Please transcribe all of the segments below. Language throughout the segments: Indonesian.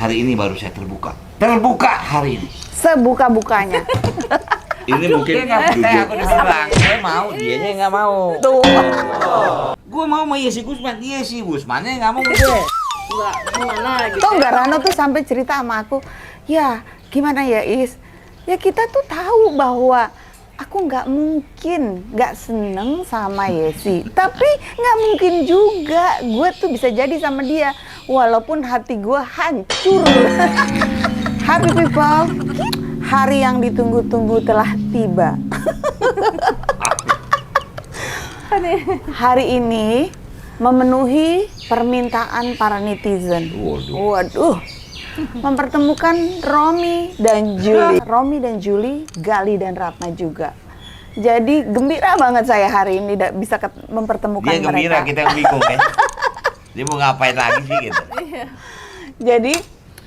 Hari ini baru saya terbuka. Terbuka hari ini. Sebuka-bukanya. Ini mungkin nggak percaya aku diserang. Saya mau, dianya nggak mau. Tuh. Gue mau sama Yesi Gusman, Yesi Gusmannya nggak mau deh. Enggak, gimana gitu. Tuh nggak, Rano tuh sampai cerita sama aku, ya gimana ya Is? Ya kita tuh tahu bahwa aku nggak mungkin nggak seneng sama Yesi, tapi nggak mungkin juga gue tuh bisa jadi sama dia, walaupun hati gue hancur. Happy people, hari yang ditunggu-tunggu telah tiba. Hari ini memenuhi permintaan para netizen. Waduh. Mempertemukan Romi dan Juli. Romi dan Juli, Gali dan Ratna juga. Jadi gembira banget saya hari ini bisa mempertemukan Dia mereka. gembira, kita yang bingung ya. Dia mau ngapain lagi sih gitu. Jadi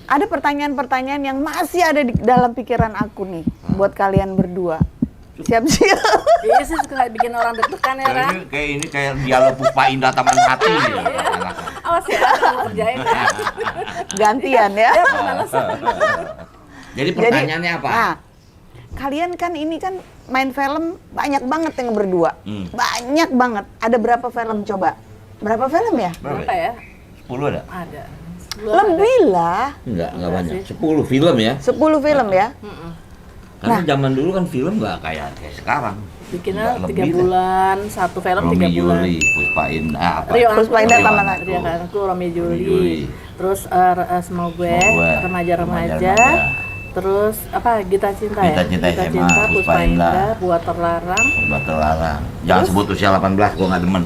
ada pertanyaan-pertanyaan yang masih ada di dalam pikiran aku nih buat kalian berdua. Siap-siap. Iya sih suka bikin orang deg-degan ya, Ran. Kayak dialog Puspa Indah Taman Hati gitu. Awas ya, kamu kerjain ya. Gantian ya. Jadi pertanyaannya apa? Nah, kalian kan ini kan main film banyak banget yang berdua. Banyak banget. Ada berapa film coba? Berapa film ya? Berapa ya? 10 ada? Ada. Lebih lah. Enggak banyak. 10 film ya. 10 film ya. Karena zaman dulu kan film nggak kayak sekarang. Bikinnya Nggak 3 lebih bulan, satu film 3 Romi bulan. Juli, Puspa Indah, apa? Puspa Indah Taman Hati. Rio Anakku, Romi Juli. Juli. Terus Semau gue, remaja-remaja. Terus apa? Gita Cinta ya? Gita Cinta, Puspa Puspa Indah. Indah, Buat Terlarang. Buat terlarang. Jangan sebut usia 18, gua nggak demen.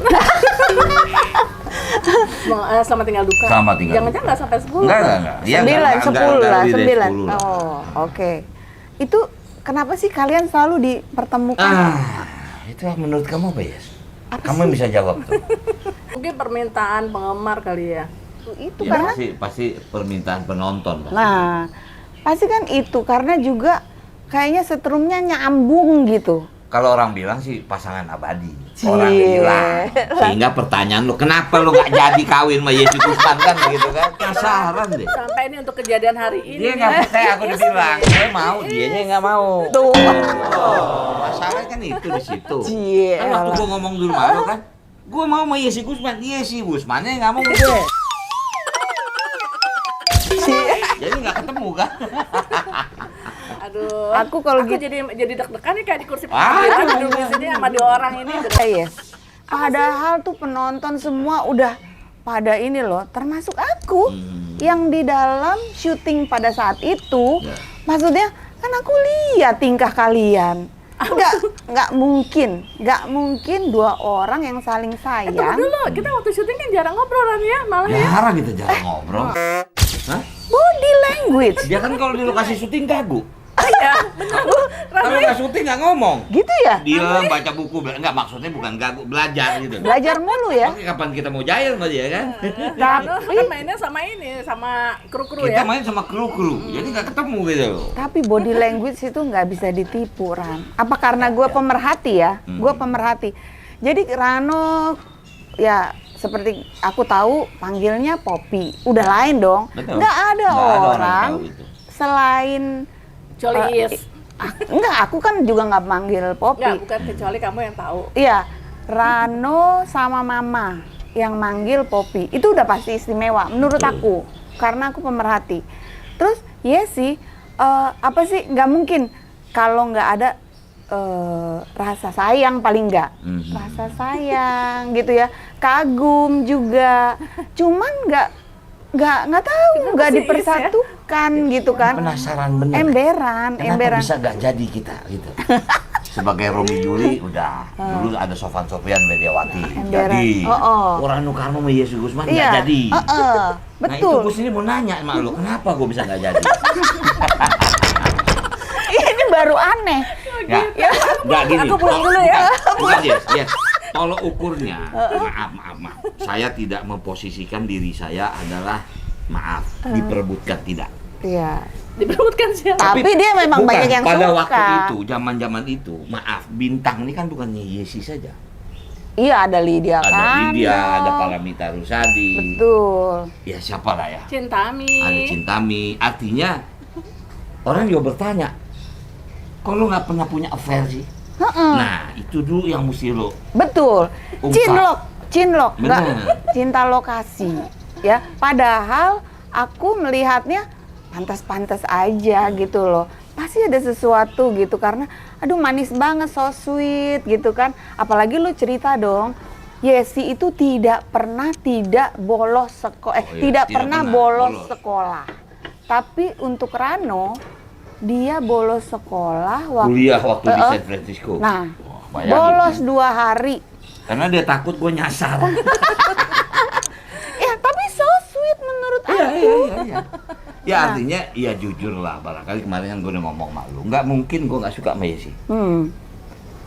Selamat Tinggal Duka. Selamat Tinggal Jangan-jangan nggak sampai 10. Enggak. Ya, 9, 10 lah, lebih dari 9. 10 lah. Oh, oke. Itu kenapa sih kalian selalu dipertemukan? Itu menurut kamu apa ya? Kamu yang bisa jawab tuh. Mungkin permintaan penggemar kali ya. Itu Ya, karena pasti permintaan penonton. Pasti. nah, pasti kan itu karena juga kayaknya setrumnya nyambung gitu. Kalau orang bilang sih pasangan abadi. Cie. Orang bilang. Sehingga pertanyaan lu, kenapa lu nggak jadi kawin sama Yesi Gusman kan begitu kan? Penasaran deh. Sampai ini untuk kejadian hari ini. Dia nggak percaya aku dibilang. Saya mau, dianya nggak mau. Tuh. Masalah kan itu di situ. Cie. Kan waktu gua ngomong dulu malu kan, gua mau sama Yesi Gusmannya nggak mau deh. Jadi nggak ketemu kan? Aduh. Aku kalau gitu jadi deg-degan nih kayak di kursi pengadilan duduk di sini sama 2 orang ini. yes. Padahal tuh penonton semua udah pada ini loh, termasuk aku yang di dalam syuting pada saat itu. Ya. Maksudnya kan aku lihat tingkah kalian. Nggak mungkin 2 orang yang saling Tunggu sayang. dulu, kita waktu syuting kan jarang ngobrol kan ya, malah ya. Jarang kita jarang ngobrol. Hah? Body language. Dia kan kalau di lokasi syuting gagu. Iya, benar. Kalau nggak syuting nggak ngomong. Gitu ya? Dia baca buku, enggak maksudnya bukan gagu, belajar gitu. Belajar mulu ya. Oke, kapan kita mau jahil sama dia kan? Tapi kan mainnya sama ini, sama kru-kru Kita ya. main sama kru-kru, jadi nggak ketemu gitu loh. Tapi body language itu nggak bisa ditipu, Ran. Apa karena gue pemerhati ya? Gue pemerhati. Jadi Rano, ya seperti aku tahu panggilnya Poppy. Udah lain dong. Betul. Nggak ada Nggak ada orang orang tahu itu. selain Kecuali Is. enggak, aku kan juga nggak manggil Enggak, Poppy. bukan kecuali kamu yang tahu. Iya, Rano sama Mama yang manggil Poppy. Itu udah pasti istimewa menurut aku. Karena aku pemerhati. Terus, Yesi, apa sih, nggak mungkin kalau nggak ada rasa sayang paling nggak. Rasa sayang gitu ya. Kagum juga. Cuman nggak tahu, nggak dipersatukan gitu kan. Penasaran bener. Emberan. Kenapa bisa nggak jadi kita gitu? Sebagai Romi Juli udah dulu ada Sofan Sofian Mediawati Emberan. jadi. Oh. Orang Karno sama Yesi Gusman nggak Iya. jadi. Nah itu Betul. gue sini mau nanya sama lu, kenapa gue bisa nggak jadi? Ini baru aneh. Ya, nggak gini. Aku pulang dulu ya. Bukan, yes. Tolok ukurnya, maaf. Saya tidak memposisikan diri saya adalah diperebutkan tidak. Iya. Diperebutkan siapa? Tapi dia memang Bukan, banyak yang pada suka. waktu itu, zaman itu, bintang ini kan bukannya Yesi saja. Iya, ada Lydia Ada kan. Lydia, ada Paramita Rusadi. Betul. Ya siapa lah ya? Cintami. Ada Cintami. Artinya orang juga bertanya, kok lu nggak pernah punya affair sih? Heeh. Nah, itu dulu yang mesti lo Betul. ungkap. Cinlok, nggak Bener. cinta lokasi. Ya, padahal aku melihatnya pantas-pantas aja gitu loh. Pasti ada sesuatu gitu karena aduh manis banget, so sweet gitu kan. Apalagi lu cerita dong, Yesi itu tidak pernah tidak bolos sekolah, tidak pernah bolos sekolah. Tapi untuk Rano, dia bolos sekolah kuliah waktu di San Francisco. Nah, bayangin, bolos kan? 2 hari. Karena dia takut gue nyasar. Ya, tapi so sweet menurut aku. Iya. Ya artinya, ya jujur lah. Barangkali kemarin kan gue udah ngomong malu. Nggak mungkin gue nggak suka sama Yesi.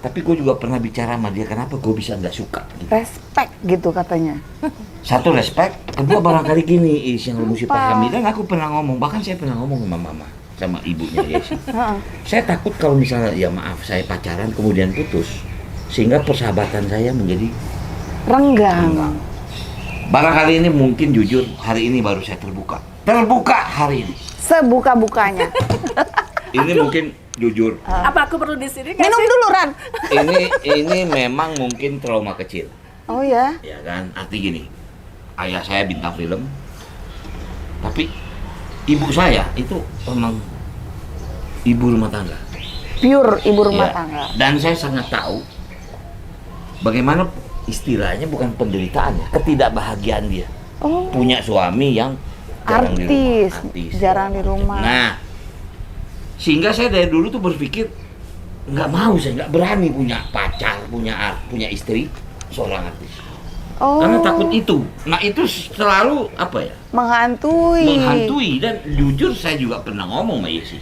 Tapi gue juga pernah bicara sama dia, kenapa gue bisa nggak suka gitu. Respect gitu katanya. Satu respect, kedua barangkali gini yang lu mesti pahami. Dan aku pernah ngomong, bahkan saya pernah ngomong sama mama, sama ibunya Yesi. Saya takut kalau misalnya, ya maaf, saya pacaran kemudian putus, sehingga persahabatan saya menjadi Renggang. Barangkali ini mungkin jujur, hari ini baru saya terbuka hari ini. Sebuka-bukanya. Ini mungkin jujur. Apa aku perlu di sini? Minum dulu, Ran. Ini memang mungkin trauma kecil. Oh ya? Ya kan, arti gini, ayah saya bintang film, tapi ibu saya itu memang ibu rumah tangga. Pure ibu rumah Ya, tangga. dan saya sangat tahu bagaimana istilahnya, bukan penderitaannya, ketidakbahagiaan dia. Oh, Punya suami yang jarang di rumah, artis, jarang di rumah. Nah, sehingga saya dari dulu tuh berpikir nggak mau, saya nggak berani punya pacar, punya istri seorang artis. Oh, Karena takut itu. Nah itu selalu apa ya? menghantui. Dan jujur saya juga pernah ngomong sama Yesi.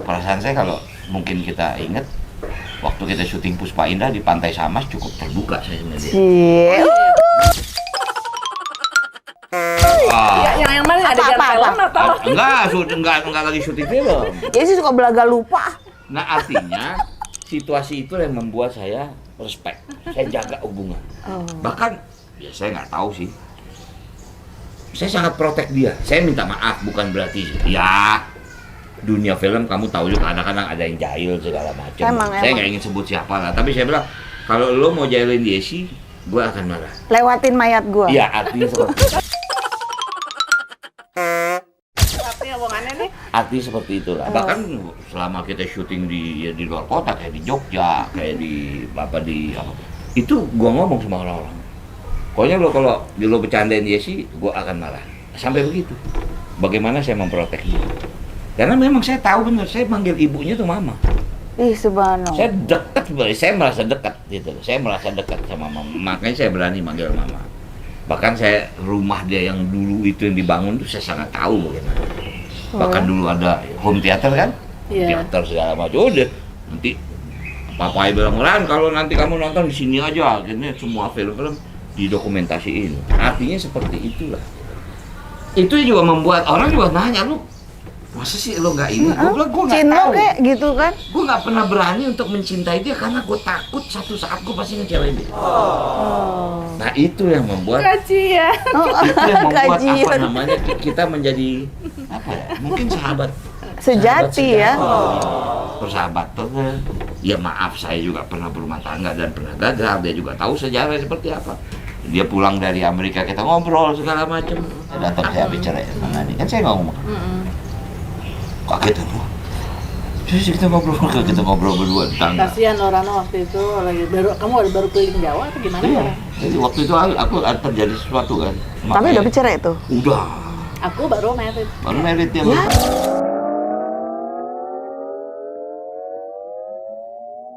Perasaan saya kalau mungkin kita ingat waktu kita syuting Puspa Indah di Pantai Samas cukup terbuka saya sama dia. Cie. Yang mana ada Apa? film atau? Enggak lagi syuting film. Ya sih suka belaga lupa. Nah artinya situasi itu yang membuat saya respect. Saya jaga hubungan. Bahkan ya saya nggak tahu sih. Saya sangat protek dia. Saya minta maaf, bukan berarti ya dunia film kamu tahu juga kadang-kadang ada yang jahil segala macam. Saya nggak ingin sebut siapa lah. Tapi saya bilang kalau lo mau jahilin Yesi, gue akan marah. Lewatin mayat gua. Iya artinya seperti itu. Arti seperti itulah. Bahkan selama kita syuting di luar kota, kayak di Jogja, kayak di itu gua ngomong sama orang-orang. Pokoknya kalau lo bercandain Yesi, gua akan marah. Sampai begitu. Bagaimana saya memprotek dia? Karena memang saya tahu benar, saya manggil ibunya tuh mama. Ih, subhanallah. Saya dekat, saya merasa dekat gitu. Saya merasa dekat sama mama. Makanya saya berani manggil mama. Bahkan saya rumah dia yang dulu itu yang dibangun tuh saya sangat tahu bagaimana. Bahkan dulu ada home theater kan, theater segala macam. Udah nanti papa bilang, Ran kalau nanti kamu nonton di sini aja, akhirnya semua film-film didokumentasiin. Artinya seperti itulah. Itu juga membuat orang juga nanya, lu masa sih lo nggak ini? Gue bilang gue nggak tahu. Kayak gitu kan? Gue nggak pernah berani untuk mencintai dia karena gue takut satu saat gue pasti ngecewain dia. Nah itu yang membuat Kajian. itu yang membuat apa namanya kita menjadi apa ya? Mungkin sahabat sejati ya. Persahabatan. Ya maaf saya juga pernah berumah tangga dan pernah gagal. Dia juga tahu sejarah seperti apa. Dia pulang dari Amerika kita ngobrol segala macam. Datang saya bicara sama dia. Kan saya ngomong. Kaget aku. Terus kita ngobrol berdua tentang. Kasihan Rano waktu itu lagi kamu baru keliling Jawa atau gimana? Iya. Jadi waktu itu aku terjadi sesuatu kan. Tapi udah bicara itu? Udah. Aku baru married. Baru married ya.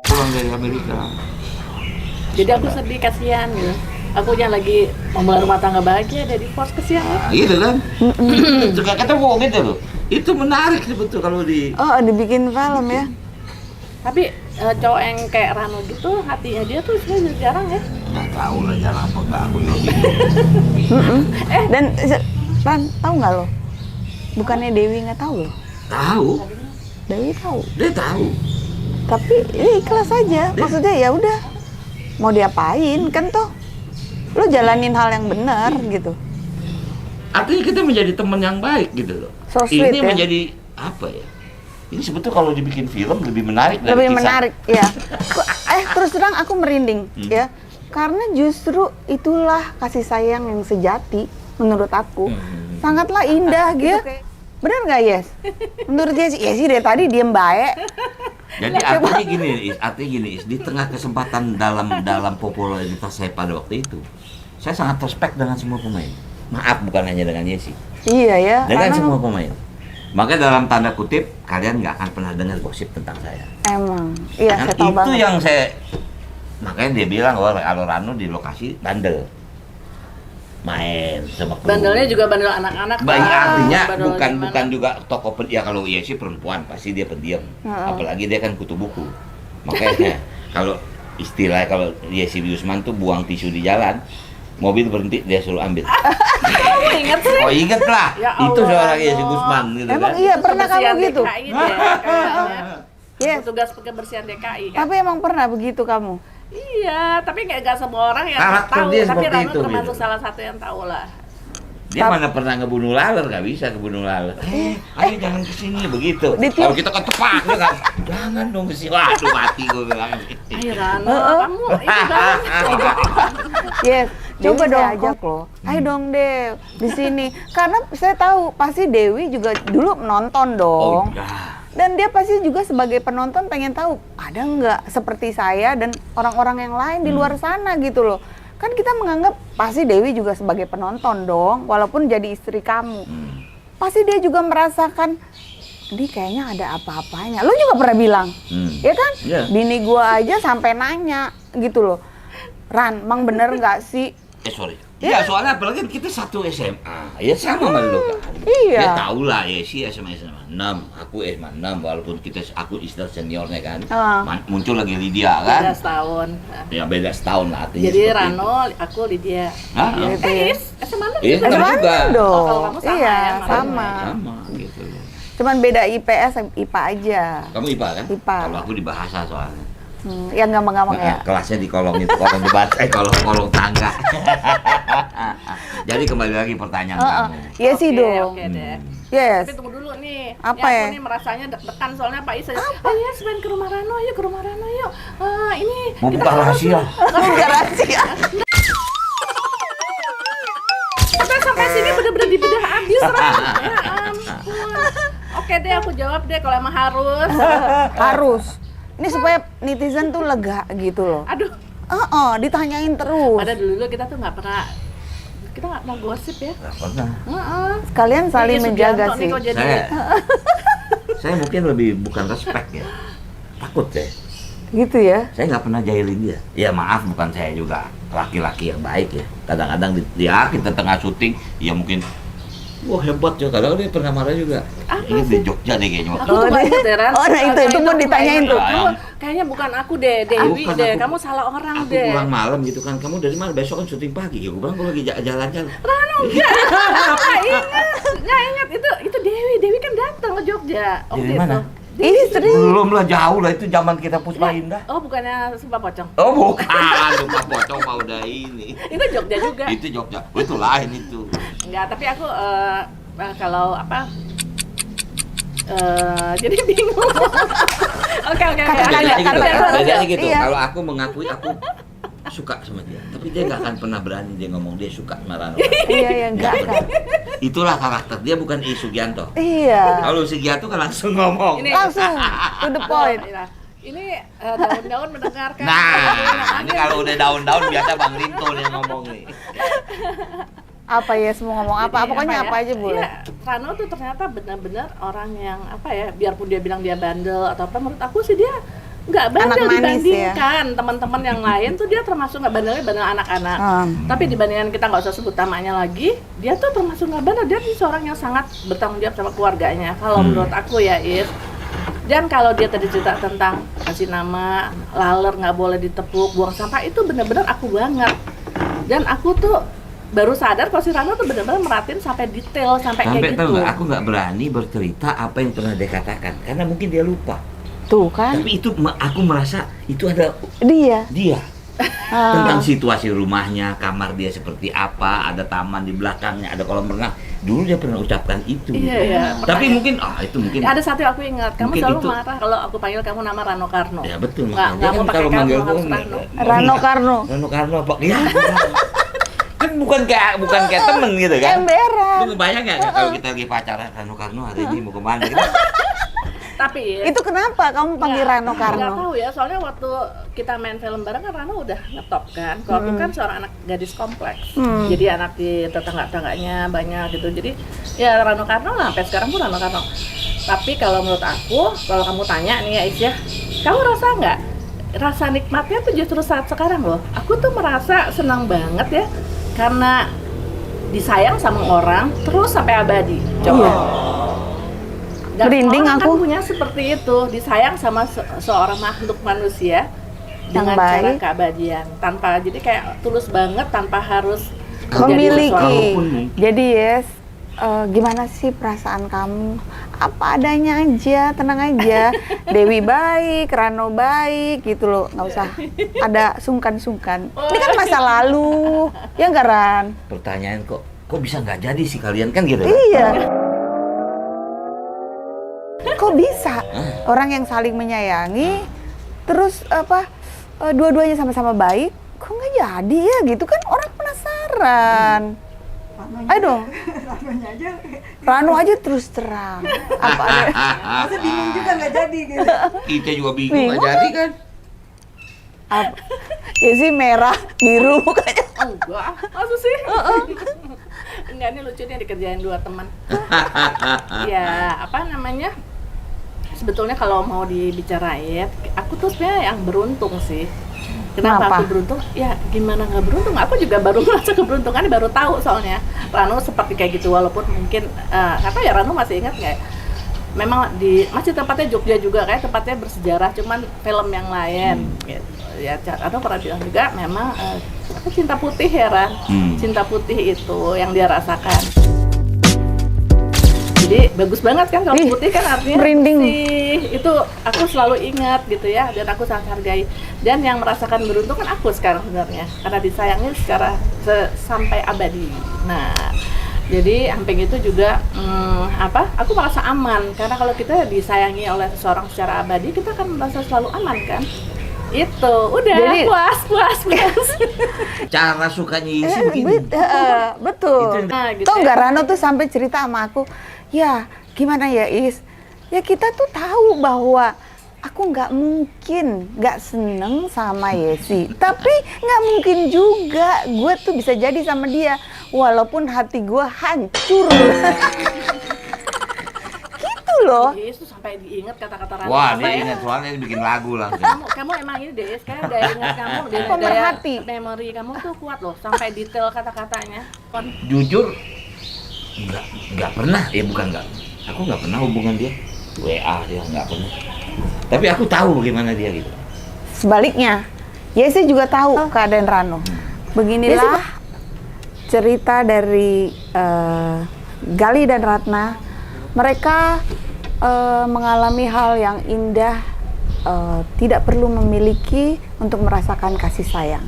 Pulang dari Amerika. Jadi aku sedih, kasihan gitu. Aku yang lagi memulai rumah tangga bahagia, ada divorce, kasihan. Nah, gitu kan? Juga ketemu gitu loh. Itu menarik sebetulnya kalau di. Oh, dibikin film ya? Tapi cowok yang kayak Rano gitu, hatinya dia tuh sebenarnya jarang ya. Nggak tahu lah jarang apa nggak aku juga. Dan Ran, tahu nggak lo? Bukannya Dewi nggak tahu loh? Tahu. Dewi tahu. Dia tahu. Tapi ini ikhlas aja. Maksudnya ya udah. mau diapain kan tuh lu jalanin hal yang benar gitu. Artinya kita menjadi teman yang baik gitu loh. So sweet, ini ya. menjadi apa ya? Ini sebetulnya kalau dibikin film lebih menarik dari Lebih kisah. menarik ya. Terus terang aku merinding ya. Karena justru itulah kasih sayang yang sejati menurut aku. Sangatlah indah gitu. Bener nggak Yes? Menurut Yesi dari tadi diem baik. Jadi artinya gini, di tengah kesempatan dalam popularitas saya pada waktu itu, saya sangat respect dengan semua pemain. Maaf, bukan hanya dengan Yesi, Iya ya. dengan karena semua pemain. Maka dalam tanda kutip, kalian nggak akan pernah dengar gosip tentang saya. emang, iya Kan saya tahu itu banget. yang saya, makanya dia bilang bahwa Alorano di lokasi bandel, main sama kru. Bandelnya juga bandel anak-anak. Baik, artinya Bandel bukan gimana? juga tokoh ya kalau Yesi perempuan pasti dia pendiam, Heeh. apalagi dia kan kutu buku. Makanya kalau kalau Yesi Gusman tuh buang tisu di jalan, mobil berhenti dia suruh ambil. Kamu ingat sih? Oh inget lah, Ya itu Allah, seorang Yesi no. Gusman gitu Emang kan. iya pernah kamu Kebersihan gitu? DKI deh, kayaknya. Yes. Petugas kebersihan DKI kan. Tapi emang pernah begitu kamu? Iya, tapi nggak semua orang yang Karakter tahu. dia Tapi seperti Rano itu, termasuk gitu. salah satu yang tahu lah. Dia mana pernah ngebunuh laler, nggak bisa ngebunuh laler. Ayo jangan kesini begitu. Ditiup. Kalau kita ketepak, dia kan, jangan dong kesini. Waduh mati gue bilang. Ayo Rano, kamu ini banget. Yes, coba Dewi dong saya ajak loh. Ayo dong Dew di sini. Karena saya tahu pasti Dewi juga dulu menonton Oh dong. iya. Dan dia pasti juga sebagai penonton pengen tahu ada nggak seperti saya dan orang-orang yang lain di luar sana gitu loh. Kan kita menganggap pasti Dewi juga sebagai penonton dong, walaupun jadi istri kamu. Pasti dia juga merasakan, ini kayaknya ada apa-apanya. Lu juga pernah bilang, ya kan? Iya. Bini gua aja sampai nanya gitu loh. Ran, emang bener nggak sih? Sorry. Iya, soalnya apalagi kita satu SMA. Ya sama sama lu kan. Iya. Ya tau lah, ya si SMA 6, aku SMA 6 walaupun aku istilah seniornya kan. Muncul lagi Lydia kan. Beda setahun. Ya beda setahun lah artinya. Jadi seperti Rano, aku Lydia. Hah? SMA 6 Iya, juga. sama juga. dong. Oh, kalau kamu sama Iya, ya, sama. Sama gitu loh. Cuman beda IPS, IPA aja. Kamu IPA kan? IPA. Kalau aku di bahasa soalnya. Yang gampang-gampang ya. Kelasnya di kolong itu, kolong debat, kolong tangga. Jadi kembali lagi pertanyaan kamu. Iya sih Oke, dong. Oke deh. Yes. Tapi tunggu dulu nih. Apa Aku ya? nih merasanya deg-degan soalnya Pak Is aja. Ayo main ke rumah Rano, yuk ke rumah Rano yuk. Ini Mau kita buka harus- rahasia. Bukan rahasia. Sampai sini bener-bener dibedah habis Ran. Ya ampun. Oke deh, aku jawab deh kalau emang harus. Harus. Ini supaya netizen tuh lega gitu loh. Aduh, Ditanyain terus. pada dulu kita tuh nggak pernah gosip ya. Nggak pernah. Kalian saling Ini menjaga Sugianto nih sih. kok jadi Saya mungkin lebih bukan respect ya. Takut saya. Gitu ya. Saya nggak pernah jahilin dia. Ya maaf, bukan saya juga laki-laki yang baik ya. Kadang-kadang dia kita tengah syuting, ya mungkin wah hebat ya. Kadang dia pernah marah juga. Ini di Jogja deh kayaknya. Aku tuh banget ya, Ran. Oh, nah itu pun ditanyain tuh. Kamu kayaknya bukan aku deh, Dewi Bukan deh. aku. Kamu salah orang Aku deh. pulang malam gitu kan. Kamu dari mana? Besok kan syuting pagi. Ya gue bilang gue lagi jalan-jalan. Nggak ingat itu Dewi kan datang ke Jogja. Dari mana? Ini sering. Belum lah, jauh lah, itu zaman kita Puspa Indah. Oh, bukannya Sumpah Pocong. Oh bukan, lupa pocong mah udah ini. Itu Jogja juga. Itu Jogja, oh, itu lain itu. Enggak, tapi aku kalau apa jadi bingung. Oke. Bedanya gitu, Iya. kalau aku mengakui aku suka sama dia, tapi dia nggak akan pernah berani dia ngomong dia suka sama Rano. Iya, enggak kan. Itulah karakter dia, bukan I Sugianto. Iya. Kalau Sugianto kan langsung ngomong. Ini Langsung to the point. Ini daun-daun mendengarkan. Nah, ini kalau udah daun-daun biasa Bang Rinto yang ngomong nih. Apa ya semua ngomong apa? Jadi Pokoknya apa ya? aja boleh. Iya, Rano tuh ternyata benar-benar orang yang apa ya, biarpun dia bilang dia bandel atau apa, menurut aku sih dia nggak bandel Anak manis dibandingkan teman-teman yang lain tuh dia termasuk nggak bandelnya bandel anak-anak. Tapi dibandingkan kita nggak usah sebut namanya lagi, dia tuh termasuk nggak bandel. Dia tuh seorang yang sangat bertanggung jawab sama keluarganya. Kalau menurut aku ya, Is. Dan kalau dia tadi cerita tentang kasih nama, laler nggak boleh ditepuk, buang sampah, itu benar-benar aku banget. Dan aku tuh baru sadar kalau si Rano tuh benar-benar merhatiin sampai detail, sampai kayak Tahu gitu. nggak, aku nggak berani bercerita apa yang pernah dia katakan karena mungkin dia lupa. Tuh kan. Tapi itu aku merasa itu ada Dia. dia. Tentang situasi rumahnya, kamar dia seperti apa, ada taman di belakangnya, ada kolam renang. Dulu dia pernah ucapkan itu. Iya. Tapi mungkin, itu mungkin. Ada satu yang aku ingat, kamu Mungkin selalu itu. marah kalau aku panggil kamu nama Rano Karno. Ya betul. Nggak Dia mau kan pakai kalau Karno, manggil harus gua, Rano. Rano Karno. Rano Karno apa? Ya. Kan bukan kayak temen gitu kan. Emberan. Lu ngebayang nggak kalau kita lagi pacaran, Rano Karno hari ini mau kemana? Gitu. Tapi Itu kenapa kamu panggil Rano Nggak Karno? tahu ya, soalnya waktu kita main film bareng kan Rano udah ngetop kan. Kalau aku kan seorang anak gadis kompleks, jadi anak di tetangga-tetangganya banyak gitu. Jadi ya Rano Karno lah, sampai sekarang pun Rano Karno. Tapi kalau menurut aku, kalau kamu tanya nih ya Isya, kamu rasa nggak? Rasa nikmatnya tuh justru saat sekarang loh. Aku tuh merasa senang banget ya, karena disayang sama orang terus sampai abadi. Coba. Dan Merinding orang aku. kan punya seperti itu, disayang sama seorang makhluk manusia Yang dengan cara baik. keabadian, tanpa jadi kayak tulus banget tanpa harus menjadi Memiliki. sesuatu. Jadi gimana sih perasaan kamu? Apa adanya aja, tenang aja. Dewi baik, Rano baik, gitu loh. Nggak usah ada sungkan-sungkan. Ini kan masa lalu, ya nggak Ran? Pertanyaan kok bisa nggak jadi sih kalian kan gitu? Kan? Iya. Kok bisa orang yang saling menyayangi, terus dua-duanya sama-sama baik, kok nggak jadi ya gitu kan orang penasaran. Ayo dong. Rano aja terus terang. Apa ada? Masa bingung juga nggak jadi gitu. Kita juga bingung nggak jadi kan? Ya sih merah, biru mukanya. Enggak, masa sih? Enggak, ini lucu nih dikerjain dua teman. Ya, apa namanya? Sebetulnya kalau mau dibicarain, aku tuh sebenarnya yang beruntung sih. Kenapa Kenapa? aku beruntung? Ya gimana nggak beruntung? Aku juga baru merasa keberuntungan, baru tahu soalnya Rano seperti kayak gitu. Walaupun mungkin apa ya, Rano masih ingat nggak? Memang masih tempatnya Jogja juga, kayak tempatnya bersejarah, cuman film yang lain. Gitu. Ya, Rano pernah bilang juga memang cinta putih ya Ran, cinta putih itu yang dia rasakan. Jadi bagus banget kan kalau putih kan artinya merinding. itu aku selalu ingat gitu ya, dan aku sangat hargai. Dan yang merasakan beruntung kan aku sekarang sebenarnya, karena disayangnya sekarang sampai abadi. Nah, jadi samping itu juga aku merasa aman, karena kalau kita disayangi oleh seseorang secara abadi, kita akan merasa selalu aman kan. Itu udah Jadi, puas. Cara sukanya isi begini. Betul. Nah, gitu Tuh ya. nggak Rano tuh sampai cerita sama aku, ya gimana ya Is? Ya kita tuh tahu bahwa aku nggak mungkin nggak seneng sama Yesi, tapi nggak mungkin juga gue tuh bisa jadi sama dia, walaupun hati gue hancur. Gitu loh. Yes, tuh sampai diingat kata-kata Rano. Wah, Sampai dia ingat soalnya dia bikin lagu langsung. kamu emang ini deh, kayak daya ingat kamu, daya Pemerhati. memori kamu tuh kuat loh, sampai detail kata-katanya. Jujur, nggak pernah, ya bukan nggak. Aku nggak pernah hubungan dia, WA dia nggak pernah. Tapi aku tahu bagaimana dia gitu. Sebaliknya, Yesi juga tahu keadaan Rano. Beginilah cerita dari Gali dan Ratna. Mereka mengalami hal yang indah, tidak perlu memiliki untuk merasakan kasih sayang.